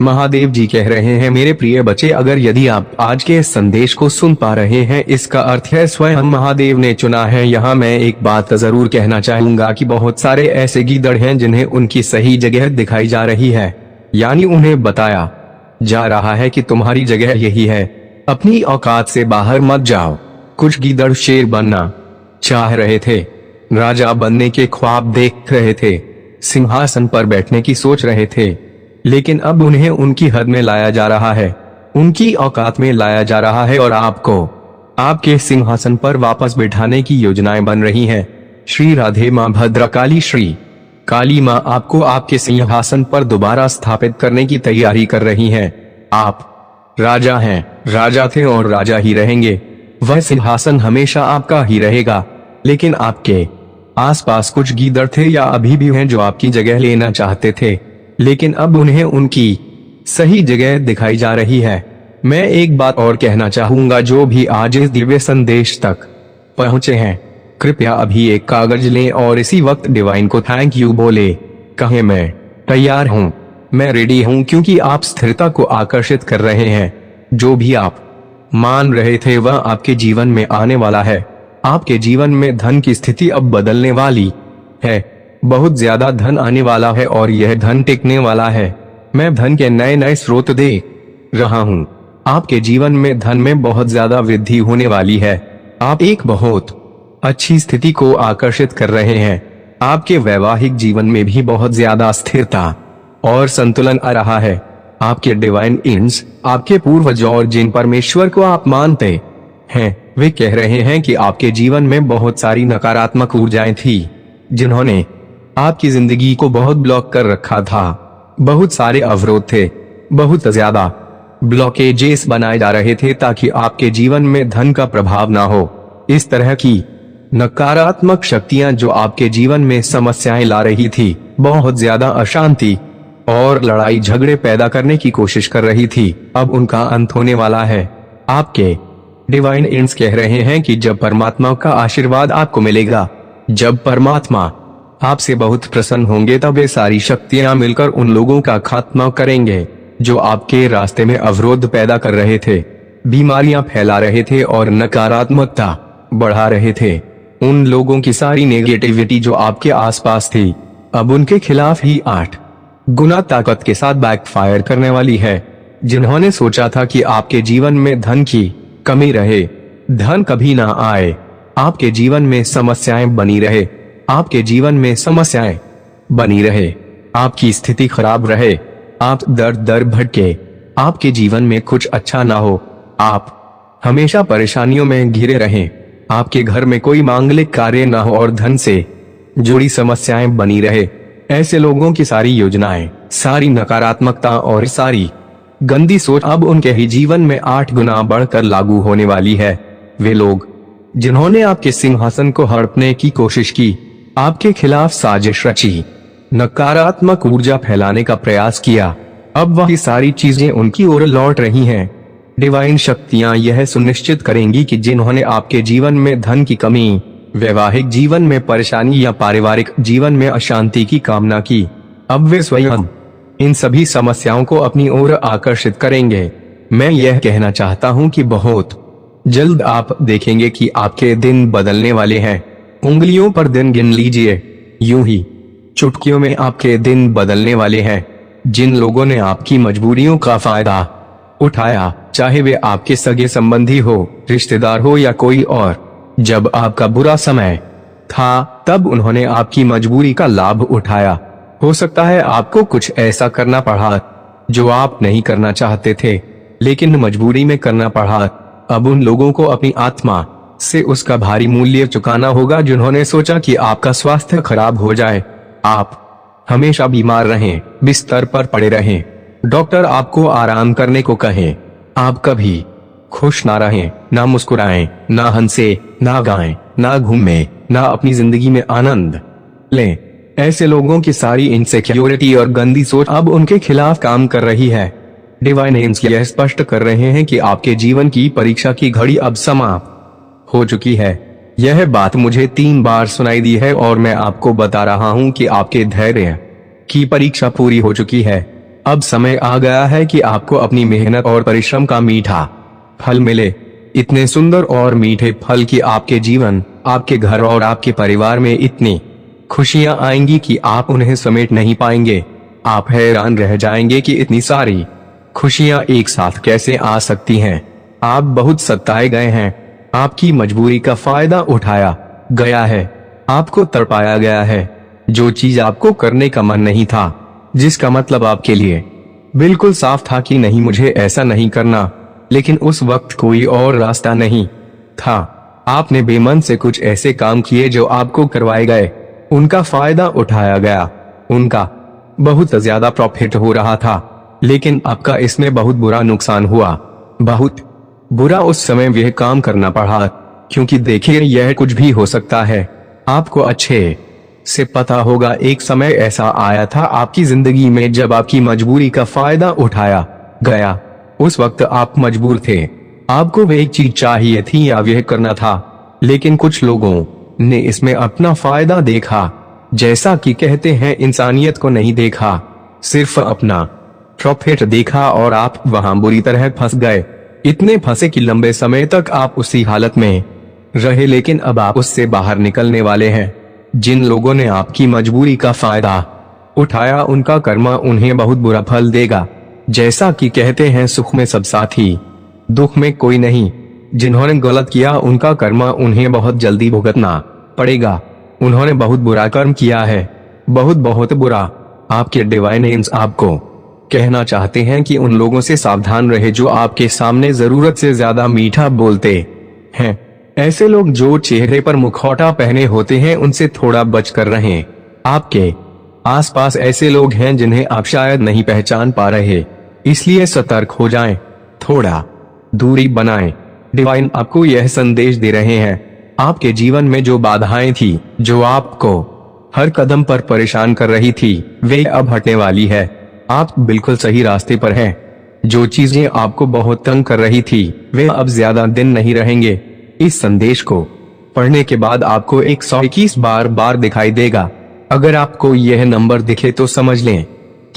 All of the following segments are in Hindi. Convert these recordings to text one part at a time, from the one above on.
महादेव जी कह रहे हैं, मेरे प्रिय बच्चे, अगर यदि आप आज के इस संदेश को सुन पा रहे हैं, इसका अर्थ है स्वयं महादेव ने चुना है। यहाँ मैं एक बात जरूर कहना चाहूंगा कि बहुत सारे ऐसे गीदड़ हैं जिन्हें उनकी सही जगह दिखाई जा रही है, यानी उन्हें बताया जा रहा है कि तुम्हारी जगह यही है, अपनी औकात से बाहर मत जाओ। कुछ गीदड़ शेर बनना चाह रहे थे, राजा बनने के ख्वाब देख रहे थे, सिंहासन पर बैठने की सोच रहे थे, लेकिन अब उन्हें उनकी हद में लाया जा रहा है, उनकी औकात में लाया जा रहा है और आपको आपके सिंहासन पर वापस बैठाने की योजनाएं बन रही हैं। श्री राधे माँ भद्रकाली श्री काली माँ आपको आपके सिंहासन पर दोबारा स्थापित करने की तैयारी कर रही हैं। आप राजा हैं, राजा थे और राजा ही रहेंगे। वह सिंहासन हमेशा आपका ही रहेगा, लेकिन आपके आसपास कुछ गीदड़ थे या अभी भी हैं जो आपकी जगह लेना चाहते थे, लेकिन अब उन्हें उनकी सही जगह दिखाई जा रही है। मैं एक बात और कहना चाहूंगा, जो भी आज इस दिव्य संदेश तक पहुंचे हैं, कृपया अभी एक कागज लें और इसी वक्त डिवाइन को थैंक यू बोले, कहें मैं तैयार हूं, मैं रेडी हूं, क्योंकि आप स्थिरता को आकर्षित कर रहे हैं। जो भी आप मान रहे थे वह आपके जीवन में आने वाला है। आपके जीवन में धन की स्थिति अब बदलने वाली है, बहुत ज्यादा धन आने वाला है और यह धन टिकने वाला है। मैं धन के नए नए स्रोत देख रहा हूँ। आपके जीवन में धन में बहुत ज्यादा वृद्धि होने वाली है। आप एक बहुत अच्छी स्थिति को आकर्षित कर रहे हैं। आपके वैवाहिक जीवन में भी बहुत ज्यादा स्थिरता और संतुलन आ रहा है। आपके डिवाइन इंस, आपके पूर्वज और जिन परमेश्वर को आप मानते हैं, वे कह रहे हैं कि आपके जीवन में बहुत सारी नकारात्मक ऊर्जाएं थी जिन्होंने आपकी जिंदगी को बहुत ब्लॉक कर रखा था। बहुत सारे अवरोध थे, बहुत ज्यादा ब्लॉकेजेस बनाए जा रहे थे ताकि आपके जीवन में धन का प्रभाव ना हो। इस तरह की नकारात्मक शक्तियां जो आपके जीवन में समस्याएं ला रही थी, बहुत ज्यादा अशांति और लड़ाई झगड़े पैदा करने की कोशिश कर रही थी, अब उनका अंत होने वाला है। आपके डिवाइन इंस कह रहे हैं कि जब परमात्मा का आशीर्वाद आपको मिलेगा, जब परमात्मा आपसे बहुत प्रसन्न होंगे, तब ये सारी शक्तियां मिलकर उन लोगों का खात्मा करेंगे जो आपके रास्ते में अवरोध पैदा कर रहे थे, बीमारियां फैला रहे थे और नकारात्मकता बढ़ा रहे थे। उन लोगों की सारी नेगेटिविटी जो आपके आसपास थी, अब उनके खिलाफ ही 8 गुना ताकत के साथ बैकफायर करने वाली है। जिन्होंने सोचा था कि आपके जीवन में धन की कमी रहे, धन कभी ना आए, आपके जीवन में समस्याएं बनी रहे, आपके जीवन में समस्याएं बनी रहे, आपकी स्थिति खराब रहे, आप दर दर भटके, आपके जीवन में कुछ अच्छा ना हो, आप हमेशा परेशानियों में घिरे रहें, आपके घर में कोई मांगलिक कार्य ना हो और धन से जुड़ी समस्याएं बनी रहे। ऐसे लोगों की सारी योजनाएं, सारी नकारात्मकता और सारी गंदी सोच अब उनके ही जीवन में 8 गुना बढ़कर लागू होने वाली है। वे लोग जिन्होंने आपके सिंहासन को हड़पने की कोशिश की, आपके खिलाफ साजिश रची, नकारात्मक ऊर्जा फैलाने का प्रयास किया, अब वही सारी चीजें उनकी ओर लौट रही हैं। डिवाइन शक्तियां यह सुनिश्चित करेंगी कि जिन्होंने आपके जीवन में धन की कमी, वैवाहिक जीवन में परेशानी या पारिवारिक जीवन में अशांति की कामना की, अब वे स्वयं इन सभी समस्याओं को अपनी ओर आकर्षित करेंगे। मैं यह कहना चाहता हूं कि बहुत जल्द आप देखेंगे कि आपके दिन बदलने वाले हैं। उंगलियों पर दिन गिन लीजिए, यूं ही चुटकियों में आपके दिन बदलने वाले हैं। जिन लोगों ने आपकी मजबूरियों का फायदा उठाया, चाहे वे आपके सगे संबंधी हो, रिश्तेदार हो या कोई और, जब आपका बुरा समय था तब उन्होंने आपकी मजबूरी का लाभ उठाया। हो सकता है आपको कुछ ऐसा करना पड़ा जो आप नहीं करना चाहते थे, लेकिन मजबूरी में करना पड़ा। अब उन लोगों को अपनी आत्मा से उसका भारी मूल्य चुकाना होगा जिन्होंने सोचा कि आपका स्वास्थ्य खराब हो जाए, आप हमेशा बीमार रहें, बिस्तर पर पड़े रहें, डॉक्टर आपको आराम करने को कहें, आप कभी खुश ना रहें, ना मुस्कुराएं, ना हंसे, ना गाएं, ना घूमें, ना अपनी जिंदगी में आनंद लें। ऐसे लोगों की सारी इनसिक्योरिटी और गंदी सोच अब उनके खिलाफ काम कर रही है। डिवाइन एंस यह स्पष्ट कर रहे हैं कि आपके जीवन की परीक्षा की घड़ी अब समाप्त हो चुकी है। यह बात मुझे 3 बार सुनाई दी है और मैं आपको बता रहा हूं कि आपके धैर्य की परीक्षा पूरी हो चुकी है। अब समय आ गया है कि आपको अपनी मेहनत और परिश्रम का मीठा फल मिले। इतने सुंदर और मीठे फल की आपके जीवन, आपके घर और आपके परिवार में इतनी खुशियां आएंगी कि आप उन्हें समेट नहीं पाएंगे। आप हैरान रह जाएंगे कि इतनी सारी खुशियां एक साथ कैसे आ सकती हैं। आप बहुत सताए गए हैं, आपकी मजबूरी का फायदा उठाया गया है, आपको तड़पाया गया है। जो चीज आपको करने का मन नहीं था, जिसका मतलब आपके लिए बिल्कुल साफ था कि नहीं, मुझे ऐसा नहीं करना, लेकिन उस वक्त कोई और रास्ता नहीं था। आपने बेमन से कुछ ऐसे काम किए जो आपको करवाए गए, उनका फायदा उठाया गया, उनका बहुत ज्यादा प्रॉफिट हो रहा था, लेकिन आपका इसमें बहुत बुरा नुकसान हुआ। बहुत बुरा उस समय यह काम करना पड़ा, क्योंकि देखिए यह कुछ भी हो सकता है। आपको अच्छे से पता होगा, एक समय ऐसा आया था आपकी जिंदगी में जब आपकी मजबूरी का फायदा उठाया गया। उस वक्त आप मजबूर थे, आपको वह एक चीज चाहिए थी या वह करना था, लेकिन कुछ लोगों ने इसमें अपना फायदा देखा। जैसा कि कहते हैं, इंसानियत को नहीं देखा, सिर्फ अपना प्रॉफिट देखा और आप वहां बुरी तरह फंस गए। इतने फंसे कि लंबे समय तक आप उसी हालत में रहे, लेकिन अब आप उससे बाहर निकलने वाले हैं। जिन लोगों ने आपकी मजबूरी का फायदा उठाया, उनका कर्म उन्हें बहुत बुरा फल देगा। जैसा कि कहते हैं, सुख में सब साथी, दुख में कोई नहीं। जिन्होंने गलत किया, उनका कर्म उन्हें बहुत जल्दी भुगतना पड़ेगा। उन्होंने बहुत बुरा कर्म किया है, बहुत बहुत बुरा। आपके डिवाइन एम्स आपको कहना चाहते हैं कि उन लोगों से सावधान रहे जो आपके सामने जरूरत से ज्यादा मीठा बोलते हैं। ऐसे लोग जो चेहरे पर मुखौटा पहने होते हैं, उनसे थोड़ा बचकर रहें। आपके आसपास ऐसे लोग हैं जिन्हें आप शायद नहीं पहचान पा रहे, इसलिए सतर्क हो जाएं, थोड़ा दूरी बनाएं। डिवाइन आपको यह संदेश दे रहे हैं, आपके जीवन में जो बाधाएं थी, जो आपको हर कदम पर परेशान कर रही थी, वे अब हटने वाली है। आप बिल्कुल सही रास्ते पर हैं। जो चीजें आपको बहुत तंग कर रही थी, वे अब ज्यादा दिन नहीं रहेंगे। इस संदेश को पढ़ने के बाद आपको 121 बार दिखाई देगा। अगर आपको यह नंबर दिखे तो समझ लें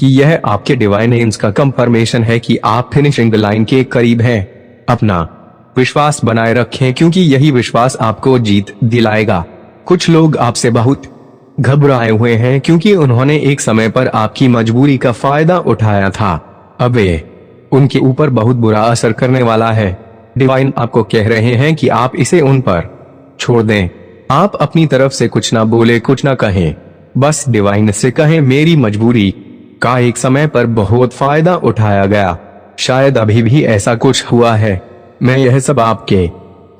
कि यह आपके डिवाइन एम्स का कंफर्मेशन है कि आप फिनिशिंग लाइन के करीब हैं। अपना विश्वास बनाए रखें, क्योंकि यही विश्वास आपको जीत दिलाएगा। कुछ लोग आपसे बहुत घबराए हुए हैं, क्योंकि उन्होंने एक समय पर आपकी मजबूरी का फायदा उठाया था। अब वे उनके ऊपर बहुत बुरा असर करने वाला है। डिवाइन आपको कह रहे हैं कि आप इसे उन पर छोड़ दें। आप अपनी तरफ से कुछ ना बोले, कुछ ना कहें, बस डिवाइन से कहें, मेरी मजबूरी का एक समय पर बहुत फायदा उठाया गया, शायद अभी भी ऐसा कुछ हुआ है, मैं यह सब आपके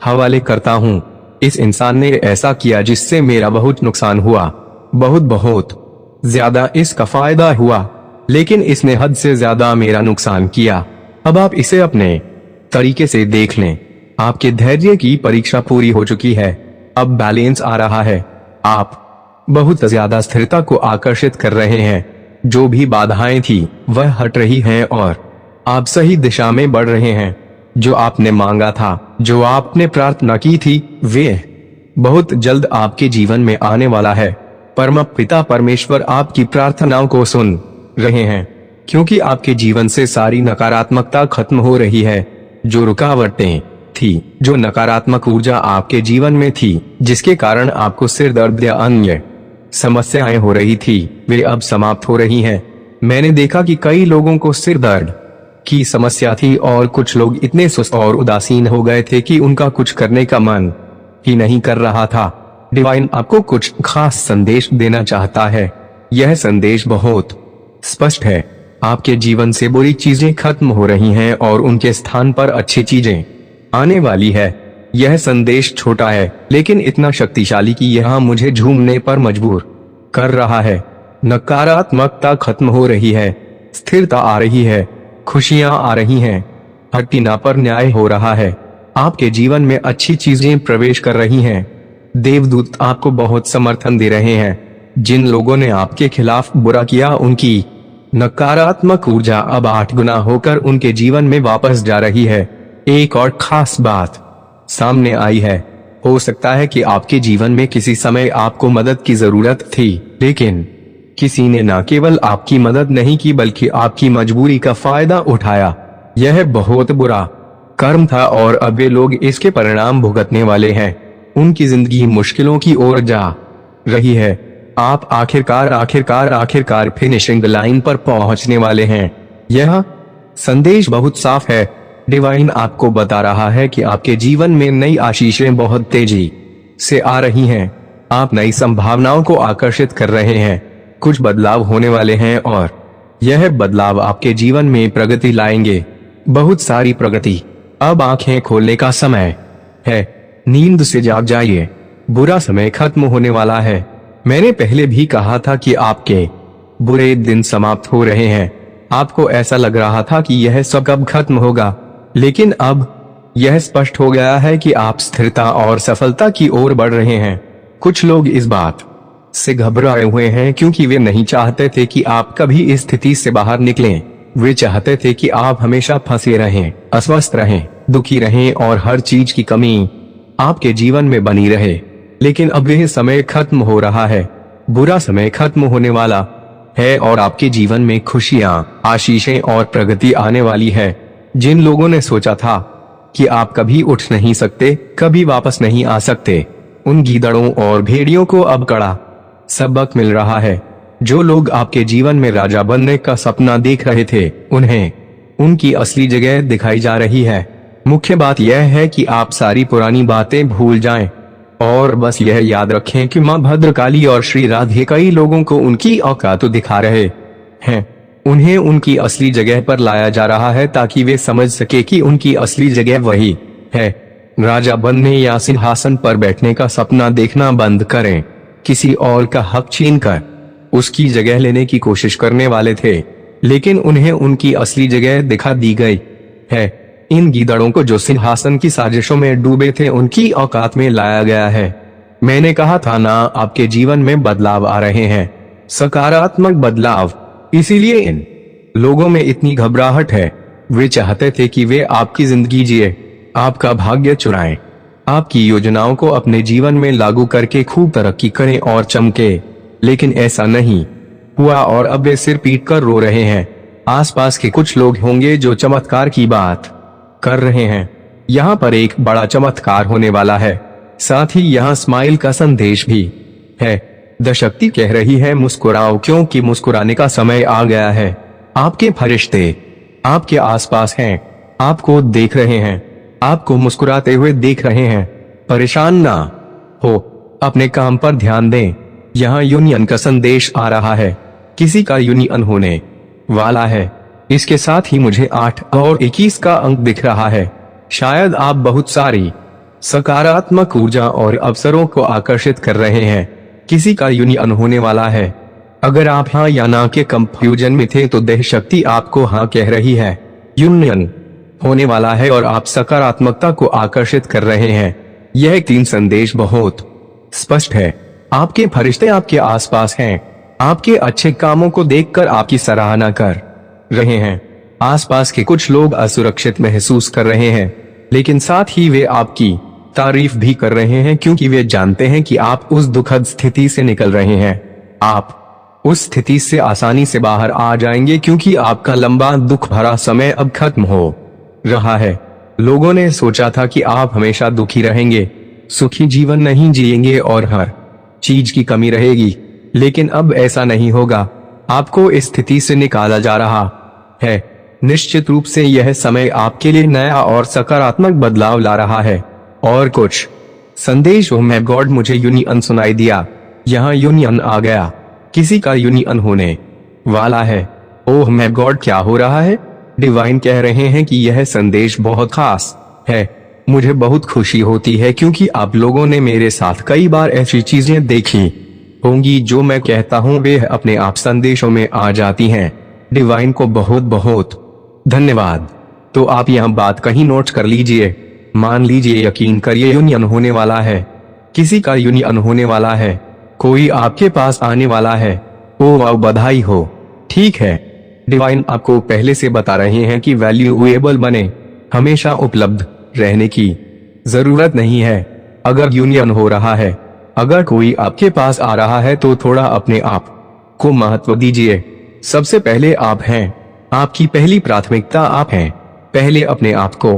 हवाले करता हूँ। इस इंसान ने ऐसा किया जिससे मेरा बहुत नुकसान हुआ, बहुत बहुत ज्यादा इसका फायदा हुआ, लेकिन इसने हद से ज्यादा मेरा नुकसान किया। अब आप इसे अपने तरीके से देख लें। आपके धैर्य की परीक्षा पूरी हो चुकी है, अब बैलेंस आ रहा है। आप बहुत ज्यादा स्थिरता को आकर्षित कर रहे हैं। जो भी बाधाएं थी वह हट रही हैं और आप सही दिशा में बढ़ रहे हैं। जो आपने मांगा था, जो आपने प्रार्थना की थी, वे बहुत जल्द आपके जीवन में आने वाला है। परम पिता परमेश्वर आपकी प्रार्थनाओं को सुन रहे हैं, क्योंकि आपके जीवन से सारी नकारात्मकता खत्म हो रही है। जो रुकावटें थी, जो नकारात्मक ऊर्जा आपके जीवन में थी, जिसके कारण आपको सिर दर्द या अन्य समस्याएं हो रही थी, वे अब समाप्त हो रही हैं। मैंने देखा कि कई लोगों को सिर दर्द की समस्या थी और कुछ लोग इतने सुस्त और उदासीन हो गए थे कि उनका कुछ करने का मन ही नहीं कर रहा था। डिवाइन आपको कुछ खास संदेश देना चाहता है। यह संदेश बहुत स्पष्ट है। आपके जीवन से बुरी चीजें खत्म हो रही हैं और उनके स्थान पर अच्छी चीजें आने वाली है। यह संदेश छोटा है, लेकिन इतना शक्तिशाली कि यह मुझे झूमने पर मजबूर कर रहा है। नकारात्मकता खत्म हो रही है, स्थिरता आ रही है, खुशियां आ रही हैं, हटीना पर न्याय हो रहा है। आपके जीवन में अच्छी चीजें प्रवेश कर रही हैं। देवदूत आपको बहुत समर्थन दे रहे हैं। जिन लोगों ने आपके खिलाफ बुरा किया, उनकी नकारात्मक ऊर्जा अब 8 गुना होकर उनके जीवन में वापस जा रही है। एक और खास बात सामने आई है। हो सकता है कि आपके जीवन में किसी समय आपको मदद की जरूरत थी, लेकिन किसी ने न केवल आपकी मदद नहीं की बल्कि आपकी मजबूरी का फायदा उठाया। यह बहुत बुरा कर्म था और अब वे लोग इसके परिणाम भुगतने वाले हैं। उनकी जिंदगी मुश्किलों की ओर जा रही है। आप आखिरकार फिनिशिंग लाइन पर पहुंचने वाले हैं। यह संदेश बहुत साफ है। डिवाइन आपको बता रहा है कि आपके जीवन में नई आशीषें बहुत तेजी से आ रही हैं। आप नई संभावनाओं को आकर्षित कर रहे हैं। कुछ बदलाव होने वाले हैं और यह बदलाव आपके जीवन में प्रगति लाएंगे, बहुत सारी प्रगति। अब आंखें खोलने का समय है। नींद से जाग जाइए, बुरा समय खत्म होने वाला है। मैंने पहले भी कहा था कि आपके बुरे दिन समाप्त हो रहे हैं। आपको ऐसा लग रहा था कि यह सब कब खत्म होगा, लेकिन अब यह स्पष्ट हो गया है कि आप स्थिरता और सफलता की ओर बढ़ रहे हैं। कुछ लोग इस बात से घबराए हुए हैं क्योंकि वे नहीं चाहते थे कि आप कभी इस स्थिति से बाहर निकलें। वे चाहते थे कि आप हमेशा फंसे रहें, अस्वस्थ रहें, दुखी रहें और हर चीज की कमी आपके जीवन में बनी रहे। लेकिन अब यह समय खत्म हो रहा है। बुरा समय खत्म होने वाला है और आपके जीवन में खुशियां, आशीषें और प्रगति आने वाली है। जिन लोगों ने सोचा था कि आप कभी उठ नहीं सकते, कभी वापस नहीं आ सकते, उन गीदड़ों और भेड़ियों को अब कड़ा सबक मिल रहा है। जो लोग आपके जीवन में राजा बनने का सपना देख रहे थे, उन्हें उनकी असली जगह दिखाई जा रही है। मुख्य बात यह है कि आप सारी पुरानी बातें भूल जाएं और बस यह याद रखें कि मां भद्रकाली और श्री राधे कई लोगों को उनकी औकात दिखा रहे हैं। उन्हें उनकी असली जगह पर लाया जा रहा है ताकि वे समझ सके कि उनकी असली जगह वही है। राजा बनने या सिंहासन पर बैठने का सपना देखना बंद करें। किसी और का हक छीनकर उसकी जगह लेने की कोशिश करने वाले थे, लेकिन उन्हें उनकी असली जगह दिखा दी गई है। इन गीदड़ों को जो सिंहासन की साजिशों में डूबे थे, उनकी औकात में लाया गया है। मैंने कहा था ना, आपके जीवन में बदलाव आ रहे हैं, सकारात्मक बदलाव। इसीलिए इन लोगों में इतनी घबराहट है। वे चाहते थे कि वे आपकी जिंदगी जिए, आपका भाग्य चुराएं, आपकी योजनाओं को अपने जीवन में लागू करके खूब तरक्की करें और चमके, लेकिन ऐसा नहीं हुआ और अब वे सिर पीट कर रो रहे हैं। आसपास के कुछ लोग होंगे जो चमत्कार की बात कर रहे हैं। यहाँ पर एक बड़ा चमत्कार होने वाला है। साथ ही यहाँ स्माइल का संदेश भी है। द शक्ति कह रही है, मुस्कुराओ, क्योंकि मुस्कुराने का समय आ गया है। आपके फरिश्ते आपके आसपास हैं, आपको देख रहे हैं, आपको मुस्कुराते हुए देख रहे हैं। परेशान ना हो, अपने काम पर ध्यान दें। यहाँ यूनियन का संदेश आ रहा है। किसी का यूनियन होने वाला है। इसके साथ ही मुझे 8 और 21 का अंक दिख रहा है। शायद आप बहुत सारी सकारात्मक ऊर्जा और अवसरों को आकर्षित कर रहे हैं। किसी का यूनियन होने वाला है। अगर आप हाँ या ना के कंफ्यूजन में थे तो देह शक्ति आपको हाँ कह रही है। यूनियन होने वाला है और आप सकारात्मकता को आकर्षित कर रहे हैं। यह 3 संदेश बहुत स्पष्ट है। आपके फरिश्ते आपके आसपास हैं। आपके अच्छे कामों को देखकर आपकी सराहना कर रहे हैं। आसपास के कुछ लोग असुरक्षित महसूस कर रहे हैं, लेकिन साथ ही वे आपकी तारीफ भी कर रहे हैं क्योंकि वे जानते हैं कि आप उस दुखद स्थिति से निकल रहे हैं। आप उस स्थिति से आसानी से बाहर आ जाएंगे क्योंकि आपका लंबा दुख भरा समय अब खत्म हो रहा है। लोगों ने सोचा था कि आप हमेशा दुखी रहेंगे, सुखी जीवन नहीं जिएंगे और हर चीज की कमी रहेगी, लेकिन अब ऐसा नहीं होगा। आपको इस स्थिति से निकाला जा रहा है। निश्चित रूप से यह समय आपके लिए नया और सकारात्मक बदलाव ला रहा है। और कुछ संदेश, ओह माय गॉड, मुझे यूनियन सुनाई दिया। यहाँ यूनियन आ गया। किसी का यूनियन होने वाला है। ओह माय गॉड, क्या हो रहा है? डिवाइन कह रहे हैं कि यह संदेश बहुत खास है। मुझे बहुत खुशी होती है क्योंकि आप लोगों ने मेरे साथ कई बार ऐसी चीजें देखी होंगी जो मैं कहता हूँ वे अपने आप संदेशों में आ जाती हैं। डिवाइन को बहुत बहुत धन्यवाद। तो आप यहाँ बात कहीं नोट कर लीजिए। मान लीजिए, यकीन करिए, यूनियन होने वाला है। किसी का यूनियन होने वाला है। कोई आपके पास आने वाला है। ओ वाह, बधाई हो। ठीक है, डिवाइन आपको पहले से बता रहे हैं कि वैल्यूएबल बने, हमेशा उपलब्ध रहने की जरूरत नहीं है। अगर यूनियन हो रहा है, अगर कोई आपके पास आ रहा है तो थोड़ा अपने आप को महत्व दीजिए। सबसे पहले आप हैं, आपकी पहली प्राथमिकता आप हैं। पहले अपने आप को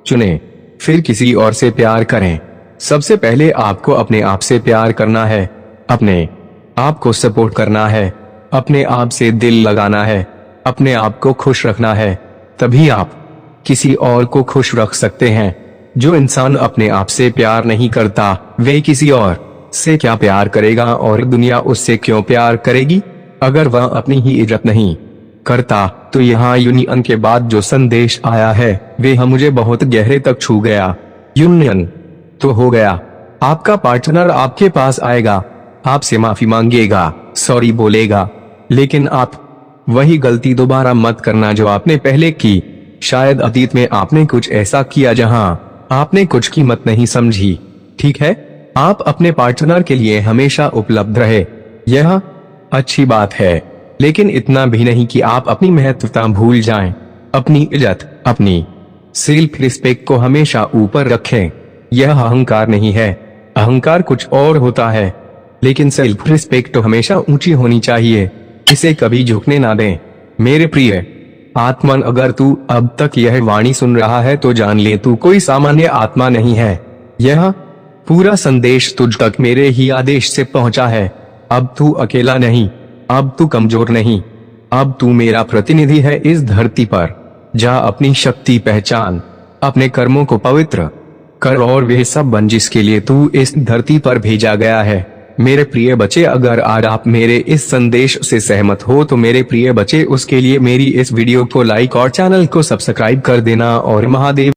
चुनें, फिर किसी और से प्यार करें। सबसे पहले आपको अपने आप से प्यार करना है, अपने आप को सपोर्ट करना है, अपने आप से दिल लगाना है, अपने आप को खुश रखना है, तभी आप किसी और को खुश रख सकते हैं। जो इंसान अपने आप से प्यार नहीं करता, वे किसी और से क्या प्यार करेगा और दुनिया उससे क्यों प्यार करेगी? अगर वह अपनी ही इज्जत नहीं करता तो यहाँ यूनियन के बाद जो संदेश आया है वह मुझे बहुत गहरे तक छू गया। यूनियन तो हो गया, आपका पार्टनर आपके पास आएगा, आपसे माफी मांगेगा, सॉरी बोलेगा, लेकिन आप वही गलती दोबारा मत करना जो आपने पहले की। शायद अतीत में आपने कुछ ऐसा किया जहां आपने कुछ कीमत नहीं समझी। ठीक है, आप अपने पार्टनर के लिए हमेशा उपलब्ध रहे, यह अच्छी बात है, लेकिन इतना भी नहीं कि आप अपनी महत्वता भूल जाएं। अपनी इज्जत, अपनी सेल्फ रिस्पेक्ट को हमेशा ऊपर रखें। यह अहंकार नहीं है, अहंकार कुछ और होता है, लेकिन सेल्फ रिस्पेक्ट तो हमेशा ऊंची होनी चाहिए, इसे कभी झुकने ना दें। मेरे प्रिय आत्मन, अगर तू अब तक यह वाणी सुन रहा है तो जान ले तू कोई सामान्य आत्मा नहीं है। यह पूरा संदेश तुझ तक मेरे ही आदेश से पहुंचा है। अब तू अकेला नहीं, अब तू कमजोर नहीं, अब तू मेरा प्रतिनिधि है इस धरती पर। जा अपनी शक्ति पहचान, अपने कर्मों को पवित्र कर और वे सब बन जिसके लिए तू इस धरती पर भेजा गया है। मेरे प्रिय बच्चे, अगर आज आप मेरे इस संदेश से सहमत हो तो मेरे प्रिय बच्चे उसके लिए मेरी इस वीडियो को लाइक और चैनल को सब्सक्राइब कर देना और महादेव